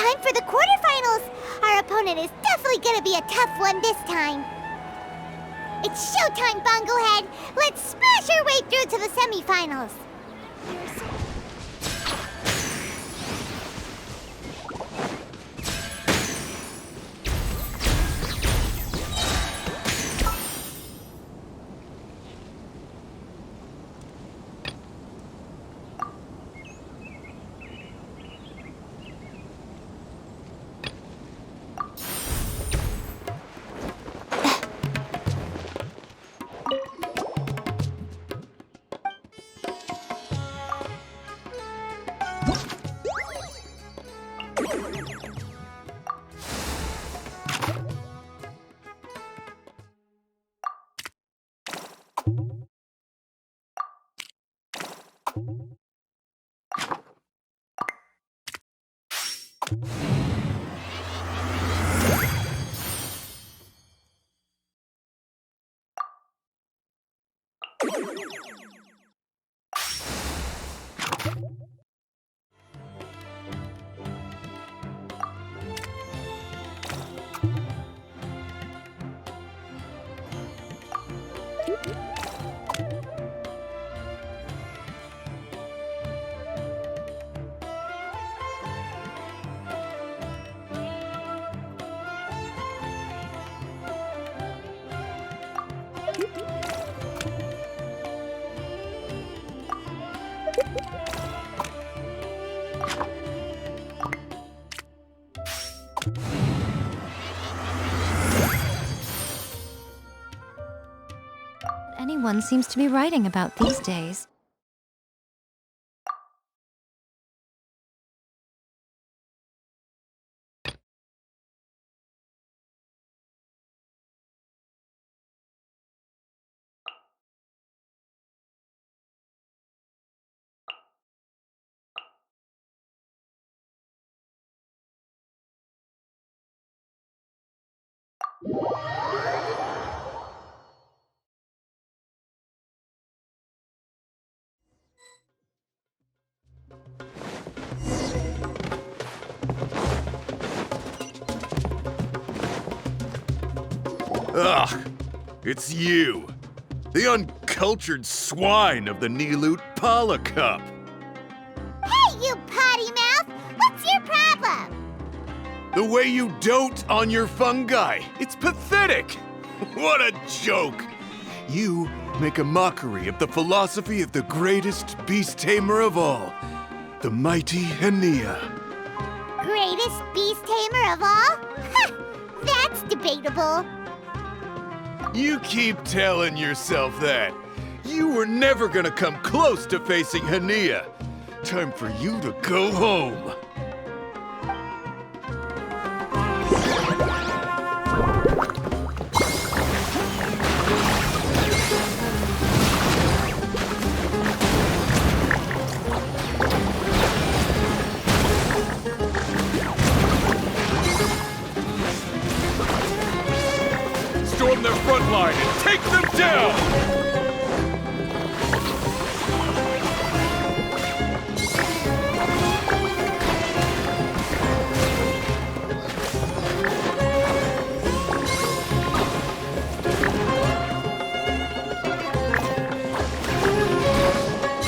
time for the quarterfinals! Our opponent is definitely gonna be a tough one this time. It's showtime, Bunglehead! Let's smash our way through to the semifinals! Anyone seems to be writing about these days. Ugh! It's you! The uncultured swine of the Niloot Pala Cup! Hey, you potty mouth! What's your problem? The way you dote on your fungi! It's pathetic! What a joke! You make a mockery of the philosophy of the greatest beast tamer of all, the mighty Hania. Greatest beast tamer of all? Ha! That's debatable. You keep telling yourself that. You were never gonna come close to facing Hania. Time for you to go home. Storm their front line and take them down!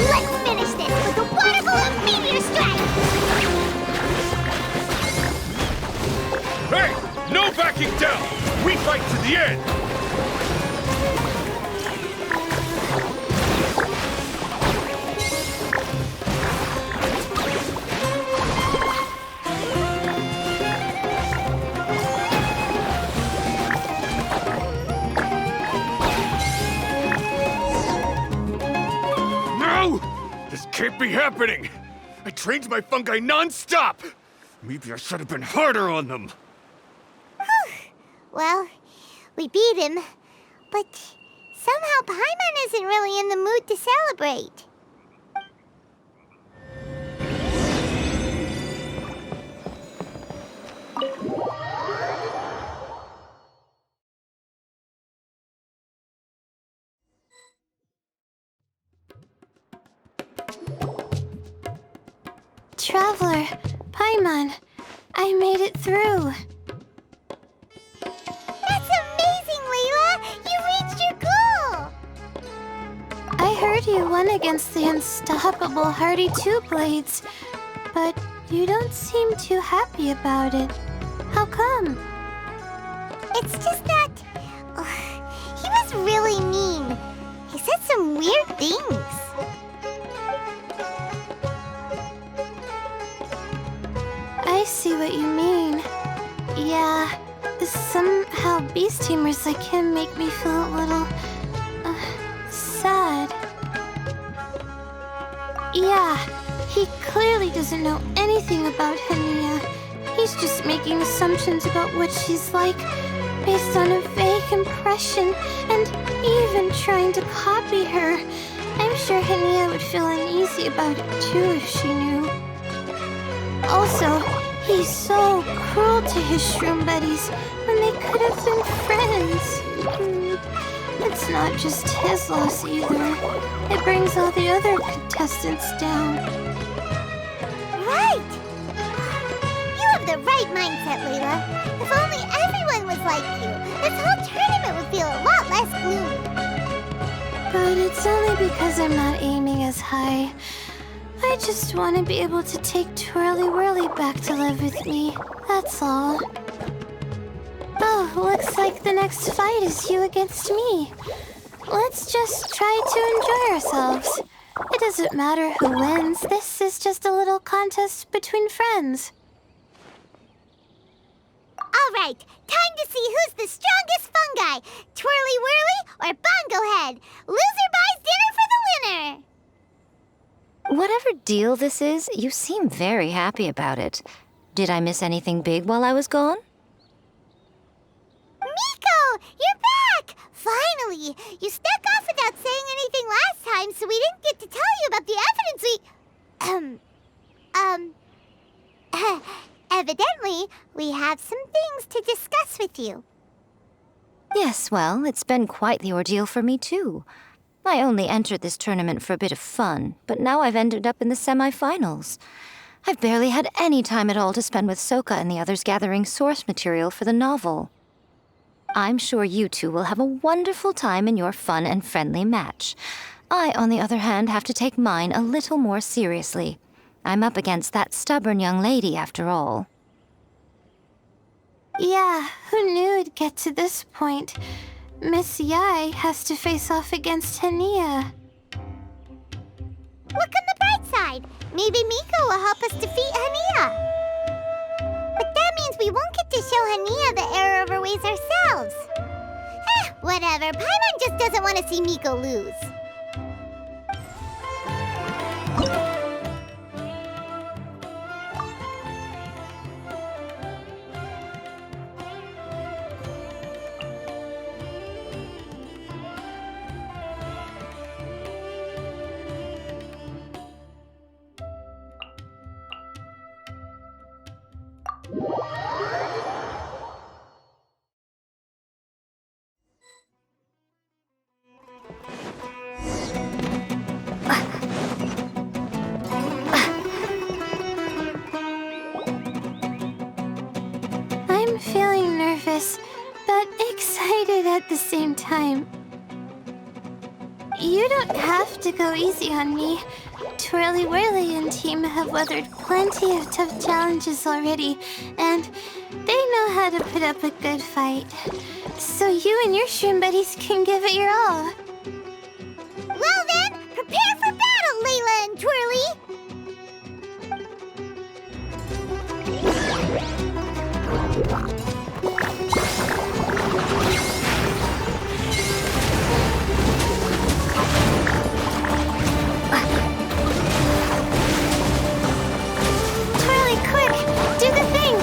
Let's finish this with a water balloon meteor strike! Hey! No backing down! We fight to the end! No! This can't be happening! I trained my fungi non-stop! Maybe I should have been harder on them! Well, we beat him, but somehow Paimon isn't really in the mood to celebrate. Traveler, Paimon, I made it through. That's amazing, Layla! You reached your goal! I heard you won against the unstoppable Hardy Two Blades, but you don't seem too happy about it. How come? It's just that... he was really mean. He said some weird things. I see what you mean. Yeah, somehow Beast Teamers like him make me feel a little... sad. Yeah, he clearly doesn't know anything about Hania. He's just making assumptions about what she's like based on a vague impression and even trying to copy her. I'm sure Hania would feel uneasy about it too if she knew. Also, he's so cruel to his shroom buddies when they could have been friends. It's not just his loss either. It brings all the other contestants down. Right! You have the right mindset, Layla. If only everyone was like you, this whole tournament would feel a lot less gloomy. But it's only because I'm not aiming as high. I just want to be able to take Twirly Whirly back to live with me. That's all. Oh, looks like the next fight is you against me. Let's just try to enjoy ourselves. It doesn't matter who wins. This is just a little contest between friends. All right, time to see who's the strongest fungi. Twirly Whirly or Bongo Head. Loser buys dinner for the winner. Whatever deal this is, you seem very happy about it. Did I miss anything big while I was gone? Miko, you're back! Finally! You snuck off without saying anything last time, so we didn't get to tell you about the evidence evidently, we have some things to discuss with you. Yes, well, it's been quite the ordeal for me too. I only entered this tournament for a bit of fun, but now I've ended up in the semi-finals. I've barely had any time at all to spend with Soka and the others gathering source material for the novel. I'm sure you two will have a wonderful time in your fun and friendly match. I, on the other hand, have to take mine a little more seriously. I'm up against that stubborn young lady, after all. Yeah, who knew it'd get to this point? Miss YAE has to face off against Hania. Look on the bright side. Maybe Miko will help us defeat Hania. But that means we won't get to show Hania the error of her ways ourselves. Whatever. Paimon just doesn't want to see Miko lose. I'm feeling nervous, but excited at the same time. You don't have to go easy on me. Twirly Whirly and team have weathered plenty of tough challenges already, and they know how to put up a good fight. So you and your shroom buddies can give it your all. Well then, prepare for battle, Layla and Twirly! Twirly, quick! Do the thing!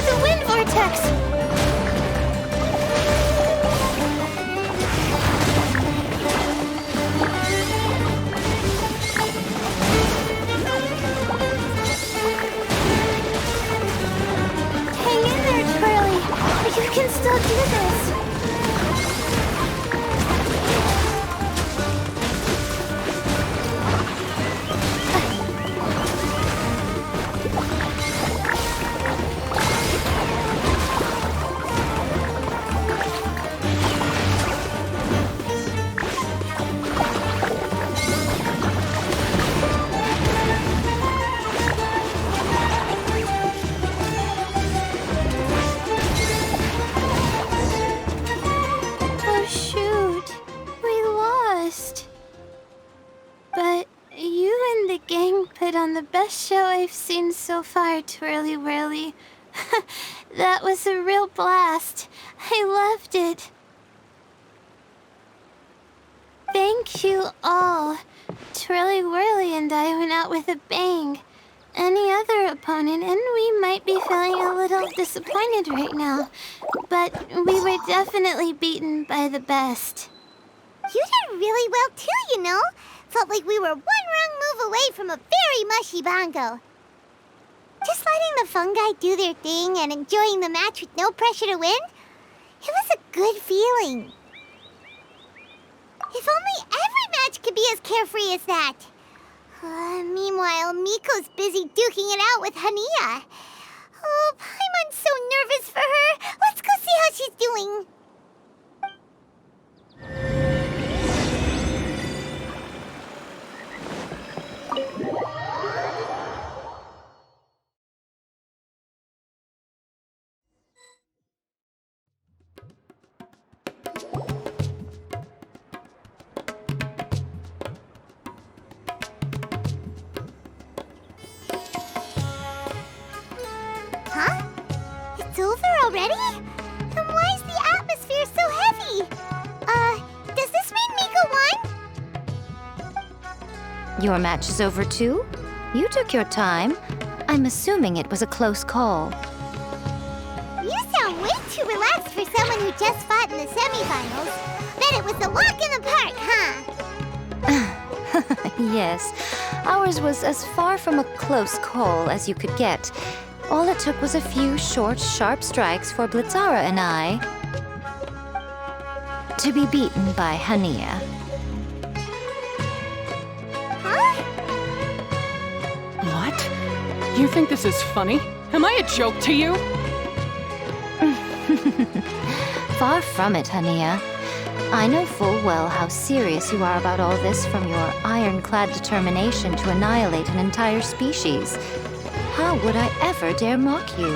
The wind vortex! But you and the gang put on the best show I've seen so far, Twirly Whirly. That was a real blast. I loved it. Thank you all. Twirly Whirly and I went out with a bang. Any other opponent, and we might be feeling a little disappointed right now, but we were definitely beaten by the best. You did really well too, you know. Felt like we were one wrong move away from a very mushy bongo. Just letting the fungi do their thing and enjoying the match with no pressure to win, it was a good feeling. If only every match could be as carefree as that. Meanwhile, Miko's busy duking it out with Hania. Oh, Paimon's so nervous for her. Let's go see how she's doing. Huh? It's over already? Then why is the atmosphere so heavy? Does this mean Miko won? Your match is over too? You took your time. I'm assuming it was a close call. You sound way too relaxed for someone who just fought in the semifinals. Bet it was a walk in the park, huh? Yes, ours was as far from a close call as you could get. All it took was a few short, sharp strikes for Blitzara and I to be beaten by Hania. Huh? What? You think this is funny? Am I a joke to you? Far from it, Hania. I know full well how serious you are about all this from your ironclad determination to annihilate an entire species. How would I ever dare mock you?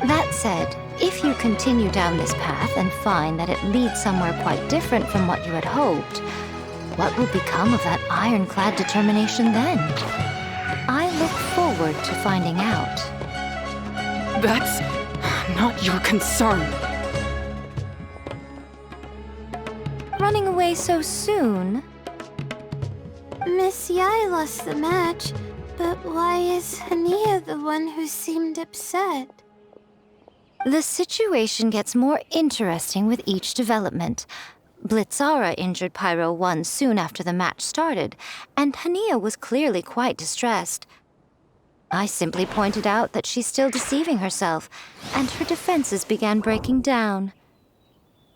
That said, if you continue down this path and find that it leads somewhere quite different from what you had hoped, what will become of that ironclad determination then? I look forward to finding out. That's not your concern. Running away so soon? Miss YAE lost the match, but why is Hania the one who seemed upset? The situation gets more interesting with each development. Blitzara injured Pyro 1 soon after the match started, and Hania was clearly quite distressed. I simply pointed out that she's still deceiving herself, and her defenses began breaking down.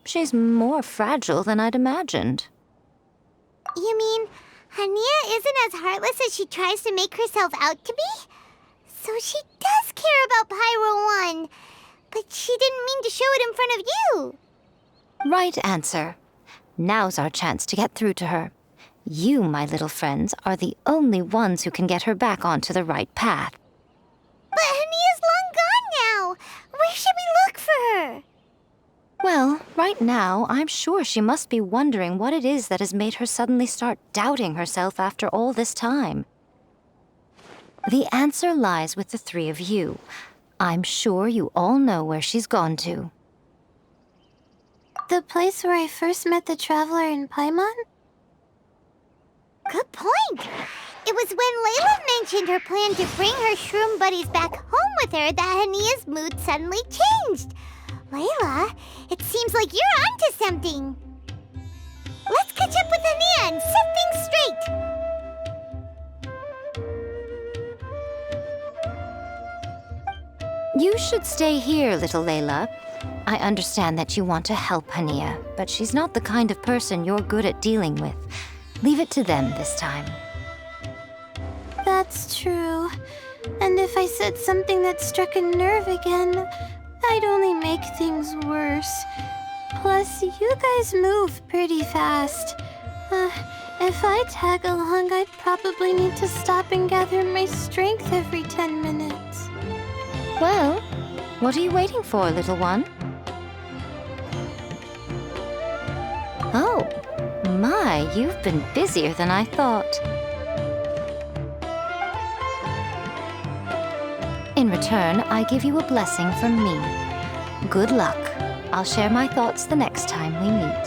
She's more fragile than I'd imagined. You mean Hania isn't as heartless as she tries to make herself out to be? So she does care about Pyro 1, but she didn't mean to show it in front of you. Right answer. Now's our chance to get through to her. You, my little friends, are the only ones who can get her back onto the right path. But Hania's long gone now. Where should we look for her? Well, right now, I'm sure she must be wondering what it is that has made her suddenly start doubting herself after all this time. The answer lies with the three of you. I'm sure you all know where she's gone to. The place where I first met the traveler in Paimon? Good point. It was when Layla mentioned her plan to bring her shroom buddies back home with her that Hania's mood suddenly changed. Layla, it seems like you're onto something. Let's catch up with Hania and set things straight. You should stay here, little Layla. I understand that you want to help Hania, but she's not the kind of person you're good at dealing with. Leave it to them this time. That's true. And if I said something that struck a nerve again, I'd only make things worse. Plus, you guys move pretty fast. If I tag along, I'd probably need to stop and gather my strength every 10 minutes. Well, what are you waiting for, little one? Oh, My, you've been busier than I thought. In return, I give you a blessing from me. Good luck. I'll share my thoughts the next time we meet.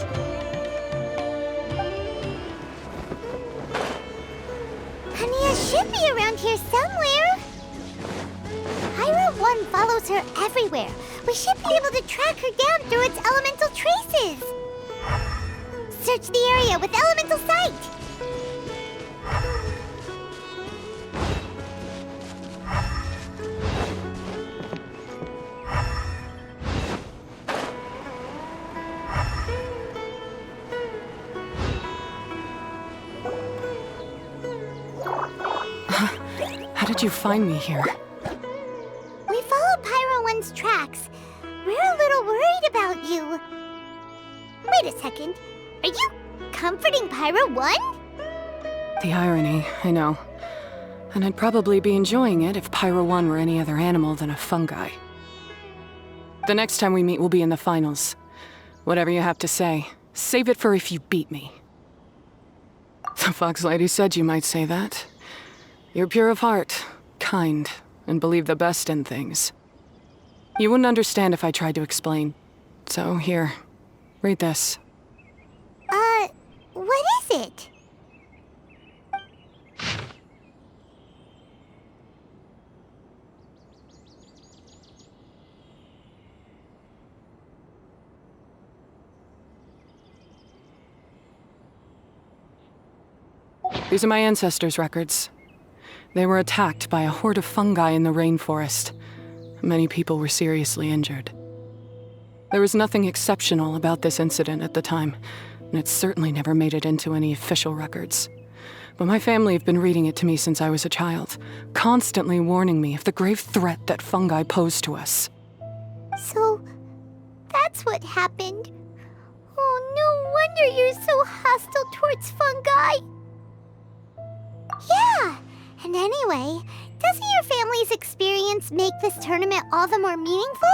Hania should be around here somewhere. Pyro 1 follows her everywhere. We should be able to track her down through its elemental traces. Search the area with elemental sight. How did you find me here? We followed Pyro 1's tracks. We're a little worried about you. Wait a second. Are you comforting Pyro 1? The irony, I know. And I'd probably be enjoying it if Pyro 1 were any other animal than a fungi. The next time we meet will be in the finals. Whatever you have to say, save it for if you beat me. The Fox Lady said you might say that. You're pure of heart, kind, and believe the best in things. You wouldn't understand if I tried to explain. So here, read this. What is it? These are my ancestors' records. They were attacked by a horde of fungi in the rainforest. Many people were seriously injured. There was nothing exceptional about this incident at the time, and it certainly never made it into any official records. But my family have been reading it to me since I was a child, constantly warning me of the grave threat that fungi pose to us. So, that's what happened. Oh, no wonder you're so hostile towards fungi. Yeah, and anyway, doesn't your family's experience make this tournament all the more meaningful?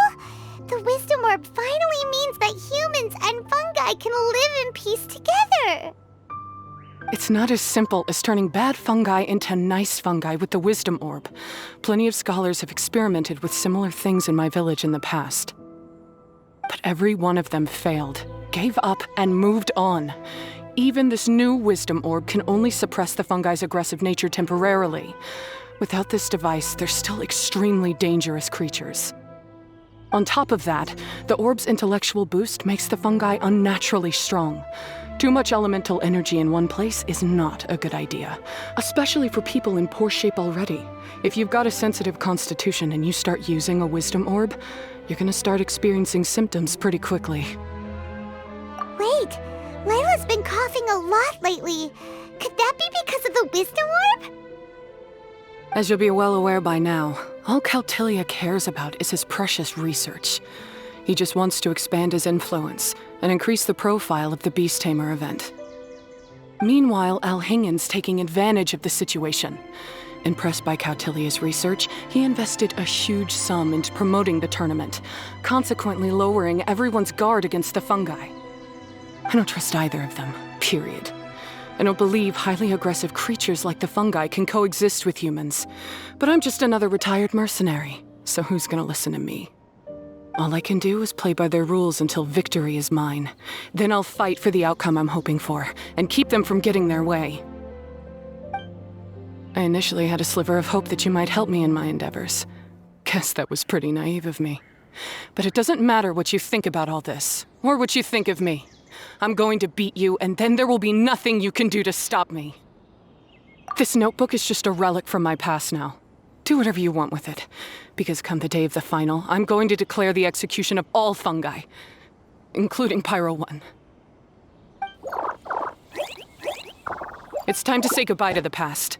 The Wisdom Orb finally means that humans and fungi can live in peace together. It's not as simple as turning bad fungi into nice fungi with the Wisdom Orb. Plenty of scholars have experimented with similar things in my village in the past. But every one of them failed, gave up, and moved on. Even this new Wisdom Orb can only suppress the fungi's aggressive nature temporarily. Without this device, they're still extremely dangerous creatures. On top of that, the orb's intellectual boost makes the fungi unnaturally strong. Too much elemental energy in one place is not a good idea, especially for people in poor shape already. If you've got a sensitive constitution and you start using a Wisdom Orb, you're gonna start experiencing symptoms pretty quickly. Wait, Layla's been coughing a lot lately. Could that be because of the Wisdom Orb? As you'll be well aware by now, all Caltilia cares about is his precious research. He just wants to expand his influence and increase the profile of the Beast Tamer event. Meanwhile, Alhingen's taking advantage of the situation. Impressed by Cautilia's research, he invested a huge sum into promoting the tournament, consequently lowering everyone's guard against the fungi. I don't trust either of them, period. I don't believe highly aggressive creatures like the fungi can coexist with humans. But I'm just another retired mercenary, so who's gonna listen to me? All I can do is play by their rules until victory is mine. Then I'll fight for the outcome I'm hoping for, and keep them from getting their way. I initially had a sliver of hope that you might help me in my endeavors. Guess that was pretty naive of me. But it doesn't matter what you think about all this, or what you think of me. I'm going to beat you, and then there will be nothing you can do to stop me. This notebook is just a relic from my past now. Do whatever you want with it, because come the day of the final, I'm going to declare the execution of all fungi, including Pyro 1. It's time to say goodbye to the past.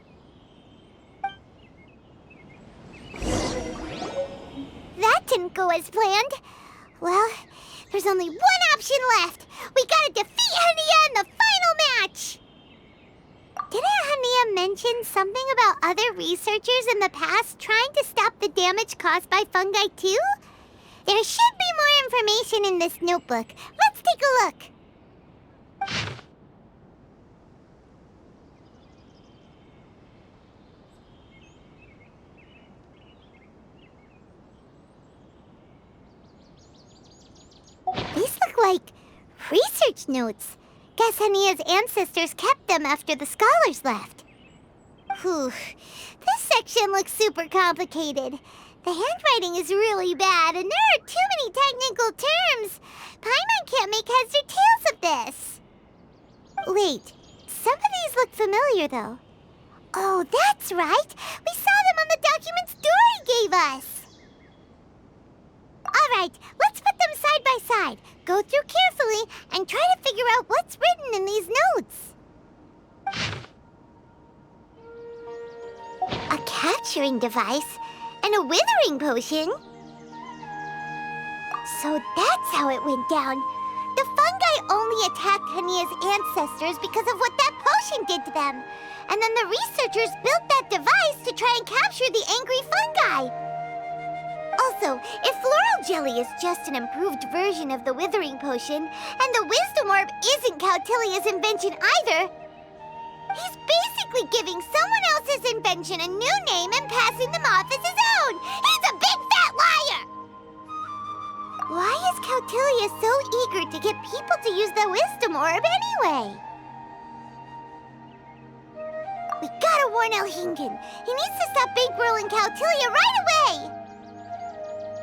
That didn't go as planned. Well, there's only one option left. We gotta defeat Hania in the final match! Didn't Hania mention something about other researchers in the past trying to stop the damage caused by fungi too? There should be more information in this notebook. Let's take a look. Research notes. Guess Hania's ancestors kept them after the scholars left. Whew. This section looks super complicated. The handwriting is really bad, and there are too many technical terms. Paimon can't make heads or tails of this. Wait, some of these look familiar, though. Oh, that's right. We saw them on the documents Dory gave us. All right, let's put them side by side. Go through carefully and try to figure out what's written in these notes. A capturing device and a withering potion. So that's how it went down. The fungi only attacked Hania's ancestors because of what that potion did to them. And then the researchers built that device to try and capture the angry fungi. Also, if floral jelly is just an improved version of the withering potion, and the wisdom orb isn't Cautilia's invention either, he's basically giving someone else's invention a new name and passing them off as his own. He's a big fat liar! Why is Cautilia so eager to get people to use the wisdom orb anyway? We gotta warn Elhingen. He needs to stop bankrolling Cautilia right away!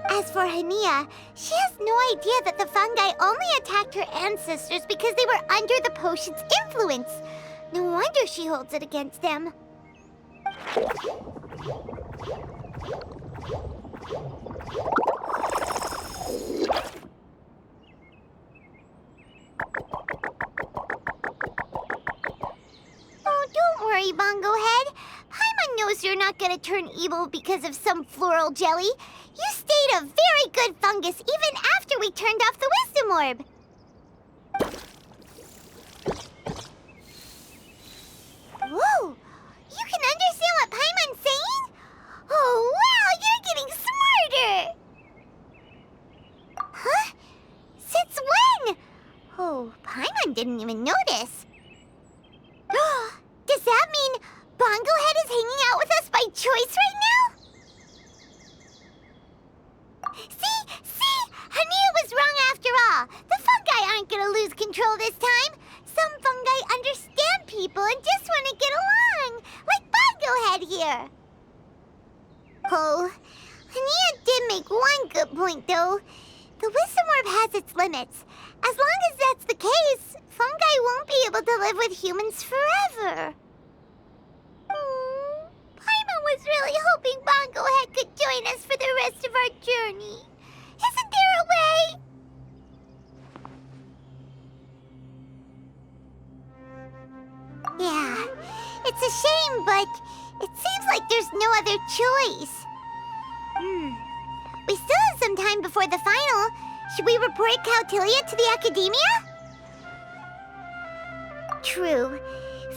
As for Hania, she has no idea that the fungi only attacked her ancestors because they were under the potion's influence. No wonder she holds it against them. Oh, don't worry, Bongo Head. Paimon knows you're not gonna turn evil because of some floral jelly. You stayed a very good fungus even after we turned off the wisdom orb. Whoa! You can understand what Paimon's saying? Oh, wow! You're getting smarter! Huh? Since when? Oh, Paimon didn't even notice. Does that mean Bongo Head is hanging out with us by choice right now? See? Hania was wrong after all. The fungi aren't gonna lose control this time. Some fungi understand people and just want to get along, like Bongo Head here. Oh, Hania did make one good point, though. The wisdom orb has its limits. As long as that's the case, fungi won't be able to live with humans forever. Paimon was really hoping Bongo Head could join us for the rest of our journey. Isn't there a way? Yeah, it's a shame, but it seems like there's no other choice. We still have some time before the final. Should we report Cautilia to the academia? True.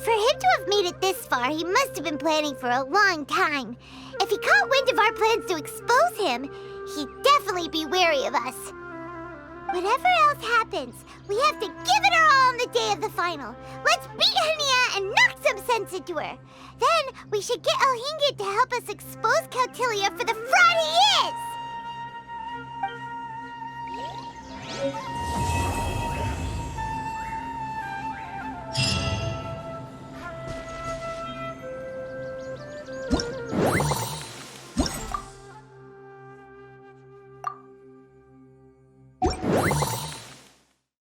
For him to have made it this far, he must have been planning for a long time. If he caught wind of our plans to expose him, he'd definitely be wary of us. Whatever else happens, we have to give it our all on the day of the final. Let's beat Hania and knock some sense into her. Then we should get Elhingen to help us expose Cautilia for the Friday